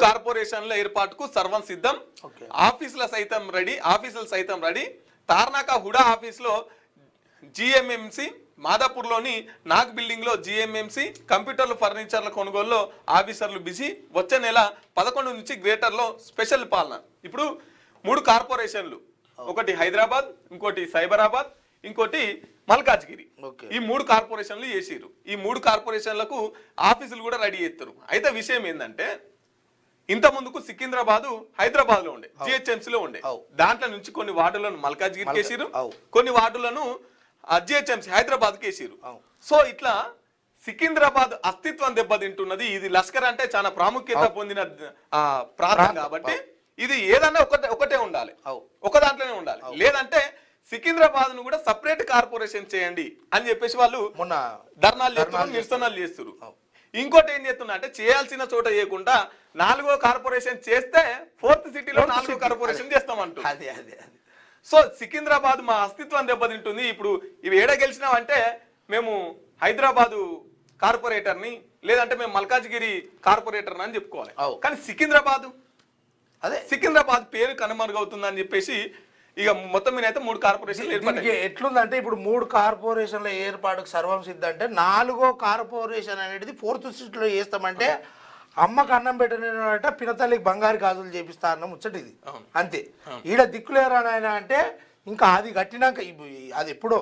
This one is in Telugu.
కార్పొరేషన్ల ఏర్పాటుకు సర్వం సిద్ధం, ఆఫీసులు సైతం రెడీ. తార్నాక హుడా ఆఫీస్ లో జిఎంఎంసి, మాదాపూర్లోని నాగ్ బిల్డింగ్ లో జిఎంఎంసి, కంప్యూటర్లు ఫర్నిచర్ల కొనుగోలులో ఆఫీసర్లు బిజీ. వచ్చే నెల 11 నుంచి గ్రేటర్ లో స్పెషల్ పాలన. ఇప్పుడు 3 కార్పొరేషన్లు, ఒకటి హైదరాబాద్, ఇంకోటి సైబరాబాద్, ఇంకోటి మల్కాజ్గిరి. ఈ 3 కార్పొరేషన్లు చేసిరు. ఈ 3 కార్పొరేషన్లకు ఆఫీసులు కూడా రెడీ చేస్తారు. అయితే విషయం ఏంటంటే ఇంత ముందుకు సికింద్రాబాద్ హైదరాబాద్ లో ఉండే, జిహెచ్ఎంసీ లో ఉండే. దాంట్లో నుంచి కొన్ని వార్డులను మల్కాజ్గిరి కేసిరు, కొన్ని వార్డులను జిహెచ్ఎంసీ హైదరాబాద్ కేసిరు. సో ఇట్లా సికింద్రాబాద్ అస్తిత్వం దెబ్బతింటున్నది. ఇది లష్కర్ అంటే చాలా ప్రాముఖ్యత పొందిన ప్రాంతం కాబట్టి ఇది ఏదన్నా ఒకటే ఉండాలి, ఒక దాంట్లోనే ఉండాలి. లేదంటే సికింద్రాబాద్ ను కూడా సపరేట్ కార్పొరేషన్ చేయండి అని చెప్పేసి వాళ్ళు మొన్న ధర్నాలు చేస్తున్నారు, నిరసనలు చేస్తున్నారు. ఇంకోటి ఏం చేస్తున్నా అంటే చేయాల్సిన చోట చేయకుండా 4వ కార్పొరేషన్ చేస్తే 4th సిటీలో 4వ కార్పొరేషన్ చేస్తామంటారు. సో సికింద్రాబాద్ మా అస్తిత్వం దెబ్బతింటుంది. ఇప్పుడు ఇవి ఏడ గెలిచినామంటే మేము హైదరాబాదు కార్పొరేటర్ని, లేదంటే మేము మల్కాజ్గిరి కార్పొరేటర్ అని చెప్పుకోవాలి. కానీ సికింద్రాబాద్ పేరు కనుమరుగవుతుందని చెప్పేసి ఇక మొత్తం మీద అయితే 3 కార్పొరేషన్లు ఏర్పడ్డాయి. ఎట్లుందంటే ఇప్పుడు 3 కార్పొరేషన్ల ఏర్పాటుకు సర్వం సిద్ధం అంటే 4వ కార్పొరేషన్ అనేది 4th సిటీలో చేస్తామంటే అమ్మకు అన్నం పెట్టినట పినతల్లికి బంగారు గాజులు చేపిస్తా అన్న ముచ్చట ఇది. అంతే. ఈడ దిక్కులేరా నాయన అంటే ఇంకా అది కట్టినాక అది ఎప్పుడో